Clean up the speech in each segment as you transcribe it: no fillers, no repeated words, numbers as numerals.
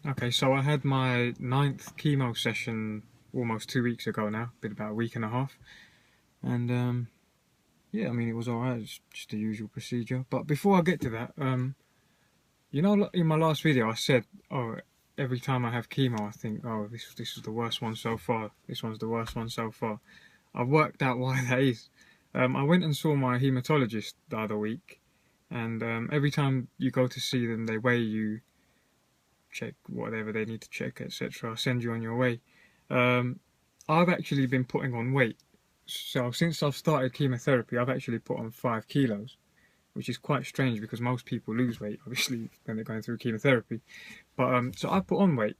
Okay, so I had my 9th chemo session almost 2 weeks ago now, been about a week and a half. And yeah, I mean, it was alright, it's just the usual procedure. But before I get to that, you know, in my last video I said, oh, every time I have chemo I think, oh, this is the worst one so far, this one's the worst one so far. I've worked out why that is. I went and saw my hematologist the other week, and every time you go to see them, they weigh you, check whatever they need to check, etc., send you on your way. Um, I've actually been putting on weight. So since I've started chemotherapy, I've actually put on 5 kilos, which is quite strange because most people lose weight, obviously, when they're going through chemotherapy. But so I put on weight,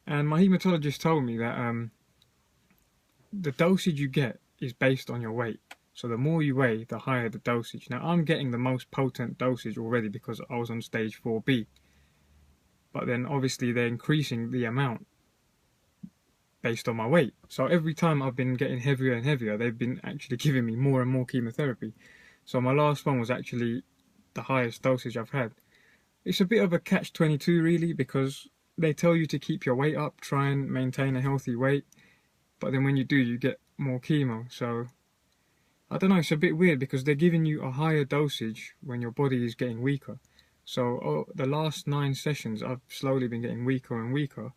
and my hematologist told me that the dosage you get is based on your weight. So the more you weigh, the higher the dosage. Now I'm getting the most potent dosage already because I was on stage 4B. But then obviously they're increasing the amount based on my weight. So every time I've been getting heavier and heavier, they've been actually giving me more and more chemotherapy. So my last one was actually the highest dosage I've had. It's a bit of a catch-22 really, because they tell you to keep your weight up, try and maintain a healthy weight, but then when you do, you get more chemo. So I don't know, it's a bit weird because they're giving you a higher dosage when your body is getting weaker. So the last 9 sessions I've slowly been getting weaker and weaker,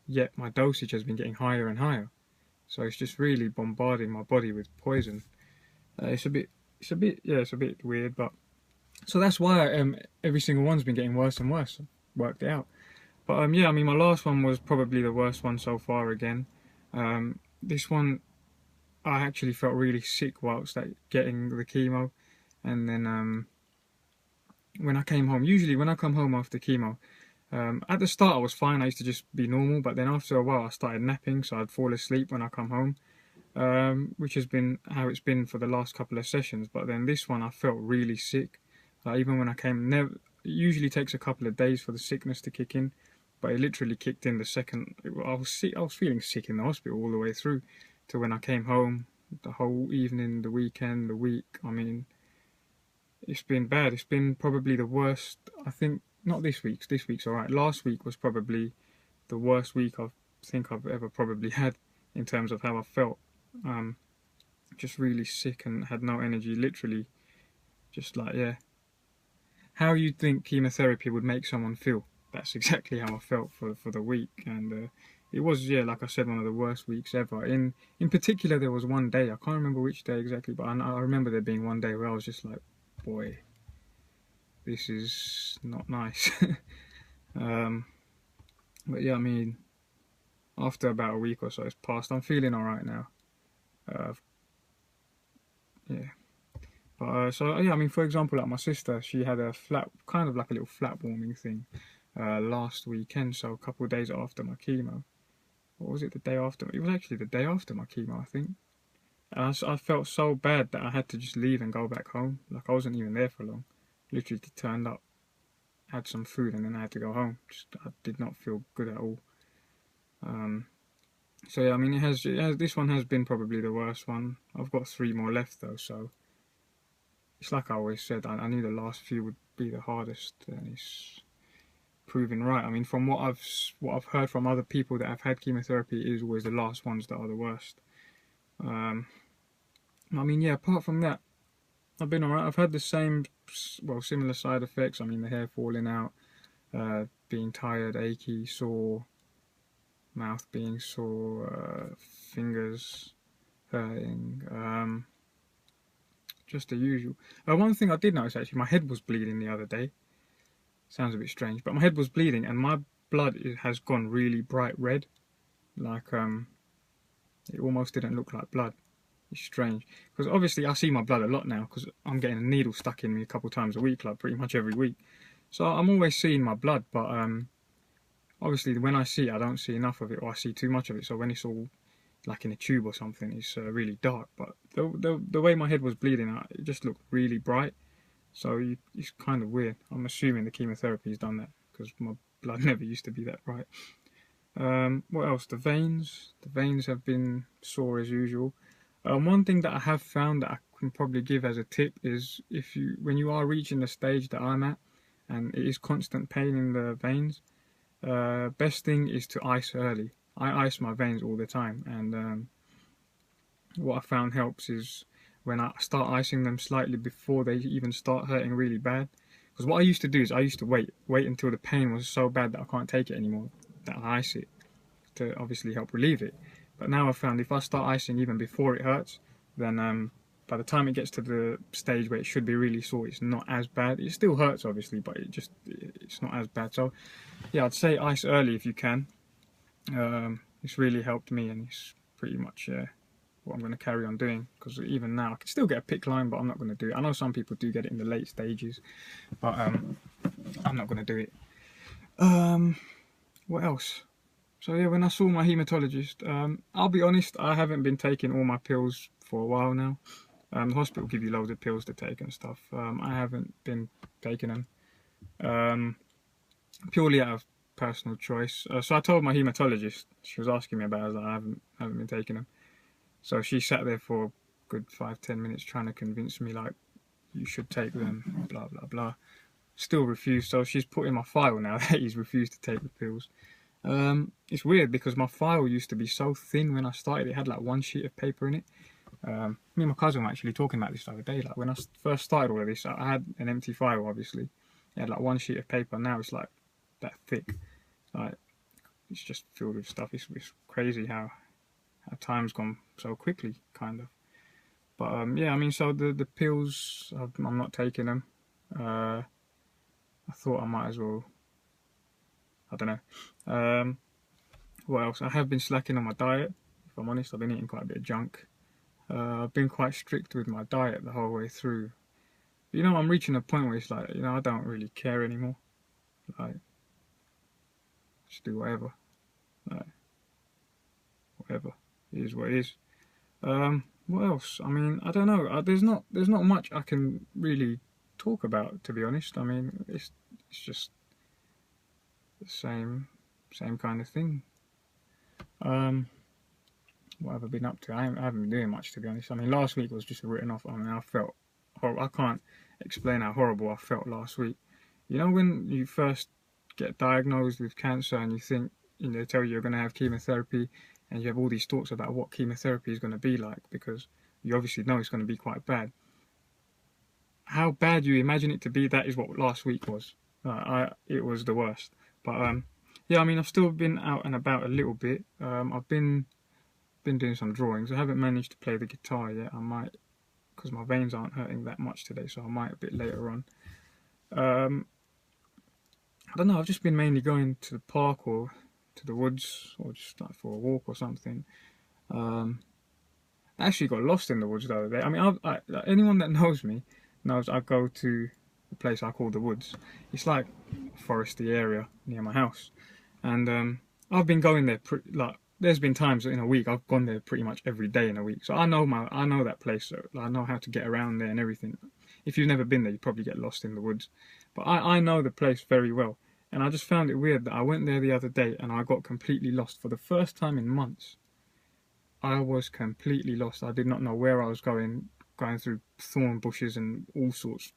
yet my dosage has been getting higher and higher. So it's just really bombarding my body with poison. It's a bit weird, but so that's why every single one's been getting worse and worse. Worked it out. But yeah, I mean, my last one was probably the worst one so far again. This one, I actually felt really sick whilst getting the chemo, and then when I came home, usually when I come home after chemo, at the start I was fine, I used to just be normal, but then after a while I started napping, so I'd fall asleep when I come home, which has been how it's been for the last couple of sessions. But then this one I felt really sick, even when I came, it usually takes a couple of days for the sickness to kick in, but it literally kicked in the second. I was feeling sick in the hospital all the way through to when I came home, the whole evening, the weekend, the week. I mean, it's been bad. It's been probably the worst, I think. Not this week's. This week's alright. Last week was probably the worst week I think I've ever probably had in terms of how I felt. Just really sick and had no energy. Literally, just like, yeah. How you'd think chemotherapy would make someone feel. That's exactly how I felt for the week. And it was, yeah, like I said, one of the worst weeks ever. In particular, there was one day, I can't remember which day exactly, but I remember there being one day where I was just like, boy, this is not nice. But yeah, I mean, after about a week or so it's passed, I'm feeling alright now. Yeah. But so yeah, I mean, for example, like my sister, she had a kind of like a little flat warming thing last weekend, so a couple of days after my chemo. Or was it the day after? It was actually the day after my chemo, I think. And I felt so bad that I had to just leave and go back home. Like I wasn't even there for long. Literally turned up, had some food, and then I had to go home. I did not feel good at all. So yeah, I mean, this one has been probably the worst one. I've got 3 more left though, so it's like I always said, I knew the last few would be the hardest, and it's proving right. I mean, from what I've heard from other people that have had chemotherapy, it is always the last ones that are the worst. I mean, yeah, apart from that, I've been alright. I've had the same, well, similar side effects. I mean, the hair falling out, being tired, achy, sore, mouth being sore, fingers hurting, just the usual. One thing I did notice actually, my head was bleeding the other day. Sounds a bit strange, but my head was bleeding and my blood has gone really bright red. Like, it almost didn't look like blood. It's strange. Because obviously I see my blood a lot now because I'm getting a needle stuck in me a couple times a week, like pretty much every week. So I'm always seeing my blood, but obviously when I see it, I don't see enough of it, or I see too much of it. So when it's all like in a tube or something, it's really dark. But the way my head was bleeding, it just looked really bright. So it's kind of weird. I'm assuming the chemotherapy's done that because my blood never used to be that bright. What else? The veins. The veins have been sore as usual. One thing that I have found that I can probably give as a tip is when you are reaching the stage that I'm at, and it is constant pain in the veins, Best thing is to ice early. I ice my veins all the time, and what I found helps is when I start icing them slightly before they even start hurting really bad. Because what I used to do is I used to wait until the pain was so bad that I can't take it anymore, that I ice it to obviously help relieve it. But now I've found if I start icing even before it hurts, then by the time it gets to the stage where it should be really sore, it's not as bad. It still hurts obviously, but it's not as bad. So yeah, I'd say ice early if you can. It's really helped me, and it's pretty much what I'm going to carry on doing, because even now I can still get a PICC line, but I'm not going to do it. I know some people do get it in the late stages, but I'm not going to do it. What else? So yeah, when I saw my haematologist, I'll be honest, I haven't been taking all my pills for a while now. The hospital give you loads of pills to take and stuff. I haven't been taking them purely out of personal choice. So I told my haematologist. She was asking me about it. I was like, I haven't been taking them. So she sat there for a good 5-10 minutes trying to convince me, like, you should take them, blah blah blah. Still refused. So she's put in my file now that he's refused to take the pills. It's weird because my file used to be so thin when I started. It had like one sheet of paper in it. Me and my cousin were actually talking about this the other day. Like when I first started all of this, I had an empty file. Obviously, it had like one sheet of paper. Now it's like that thick. Like it's just filled with stuff. It's crazy how time's gone so quickly, kind of. But yeah, I mean, so the pills, I'm not taking them. I thought I might as well. I don't know. What else? I have been slacking on my diet. If I'm honest, I've been eating quite a bit of junk. I've been quite strict with my diet the whole way through. You know, I'm reaching a point where it's like, you know, I don't really care anymore. Like, just do whatever. Like, whatever. It is what it is. What else? I mean, I don't know. There's not much I can really talk about, to be honest. I mean, it's just the same kind of thing. What have I been up to? I haven't been doing much, to be honest. I mean, last week was just written off. I mean, I felt horrible. I can't explain how horrible I felt last week. You know, when you first get diagnosed with cancer and you think, you know, they tell you you're going to have chemotherapy, and you have all these thoughts about what chemotherapy is going to be like, because you obviously know it's going to be quite bad. How bad you imagine it to be, that is what last week was. It was the worst. But yeah, I mean, I've still been out and about a little bit. I've been doing some drawings. I haven't managed to play the guitar yet. I might, because my veins aren't hurting that much today, so I might a bit later on. I don't know, I've just been mainly going to the park or to the woods, or just like for a walk or something. I actually got lost in the woods the other day. I mean, anyone that knows me knows I go to the place I call the woods. It's like a foresty area near my house, and I've been going there there's been times in a week I've gone there pretty much every day in a week. So I know that place. So I know how to get around there and everything. If you've never been there, you probably get lost in the woods. But I know the place very well. And I just found it weird that I went there the other day and I got completely lost. For the first time in months, I was completely lost. I did not know where I was going through thorn bushes and all sorts.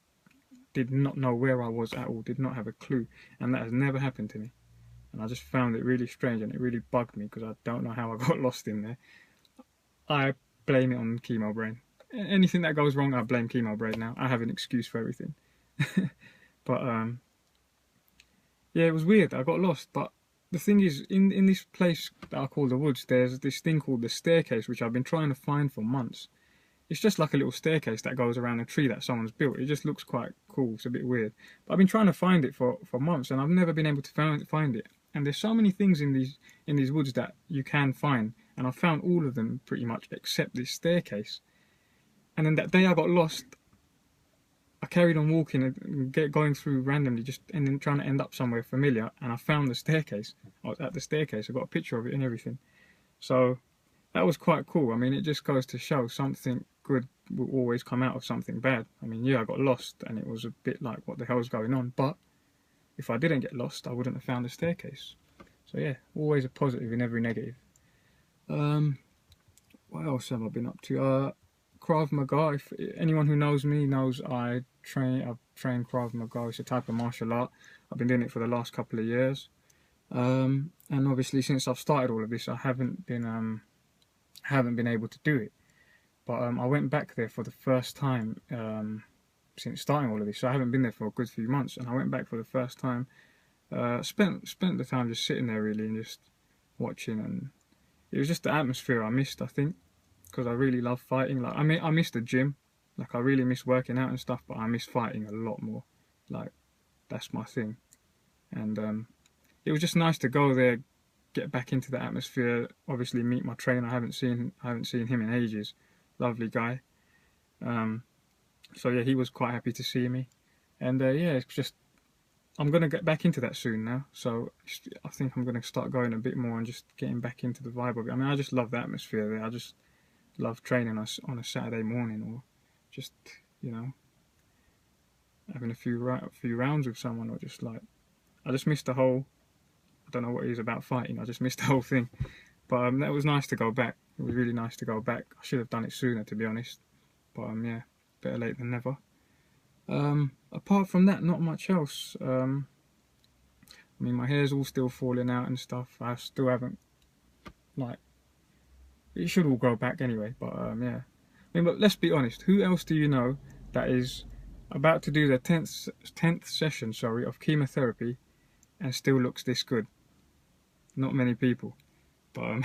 Did not know where I was at all. Did not have a clue. And that has never happened to me. And I just found it really strange, and it really bugged me because I don't know how I got lost in there. I blame it on chemo brain. Anything that goes wrong, I blame chemo brain now. I have an excuse for everything. But yeah, it was weird. I got lost. But the thing is, in this place that I call the woods, there's this thing called the staircase, which I've been trying to find for months. It's just like a little staircase that goes around a tree that someone's built. It just looks quite cool. It's a bit weird. But I've been trying to find it for months, and I've never been able to find it. And there's so many things in these woods that you can find, and I found all of them pretty much except this staircase. And then that day I got lost. I carried on walking and going through randomly, and then trying to end up somewhere familiar, and I found the staircase. I was at the staircase. I got a picture of it and everything. So that was quite cool. I mean, it just goes to show something good will always come out of something bad. I mean, yeah, I got lost, and it was a bit like, what the hell's going on? But if I didn't get lost, I wouldn't have found the staircase. So yeah, always a positive in every negative. What else have I been up to? Krav Maga. If anyone who knows me knows I've trained Krav Maga. It's a type of martial art. I've been doing it for the last couple of years. And obviously since I've started all of this, I haven't been able to do it. But I went back there for the first time since starting all of this. So I haven't been there for a good few months, and I went back for the first time. Spent the time just sitting there really and just watching, and it was just the atmosphere I missed, I think, because I really love fighting. Like, I miss the gym, like I really miss working out and stuff, but I miss fighting a lot more. Like, that's my thing. And it was just nice to go there, get back into the atmosphere. Obviously, meet my trainer. I haven't seen him in ages. Lovely guy. So yeah, he was quite happy to see me, and yeah, it's just I'm gonna get back into that soon now. So I think I'm gonna start going a bit more and just getting back into the vibe of it. I mean, I just love the atmosphere there. I just love training us on a Saturday morning, or just, you know, having a few rounds with someone, or just like, I just missed the whole. I don't know what it is about fighting. I just missed the whole thing. But that was nice to go back. It was really nice to go back. I should have done it sooner, to be honest. But yeah, better late than never. Apart from that, not much else. I mean, my hair's all still falling out and stuff. I still haven't, like, it should all grow back anyway. But yeah, I mean, but let's be honest. Who else do you know that is about to do their 10th session, sorry, of chemotherapy and still looks this good? Not many people. But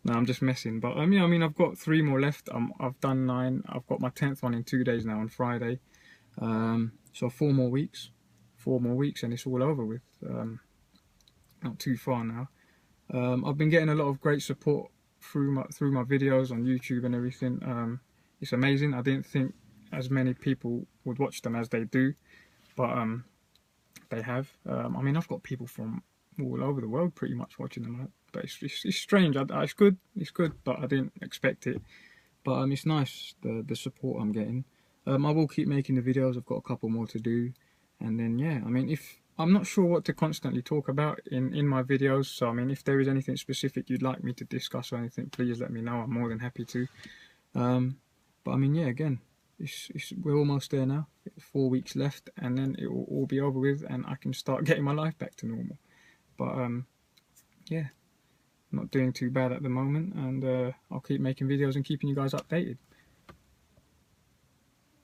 no, I'm just messing. But yeah, I mean, I've got 3 more left. I've done 9. I've got my 10th one in 2 days now, on Friday. So 4 more weeks, and it's all over with. Not too far now. I've been getting a lot of great support through my videos on YouTube and everything. It's amazing. I didn't think as many people would watch them as they do, but they have. I mean, I've got people from all over the world pretty much watching them. But it's strange. It's good, but I didn't expect it. But it's nice, the support I'm getting. I will keep making the videos. I've got a couple more to do, and then yeah, I mean, if I'm not sure what to constantly talk about in my videos, so I mean, if there is anything specific you'd like me to discuss or anything, please let me know. I'm more than happy to. But I mean, yeah, again, we're almost there now. 4 weeks left, and then it will all be over with, and I can start getting my life back to normal. But yeah, not doing too bad at the moment, and I'll keep making videos and keeping you guys updated.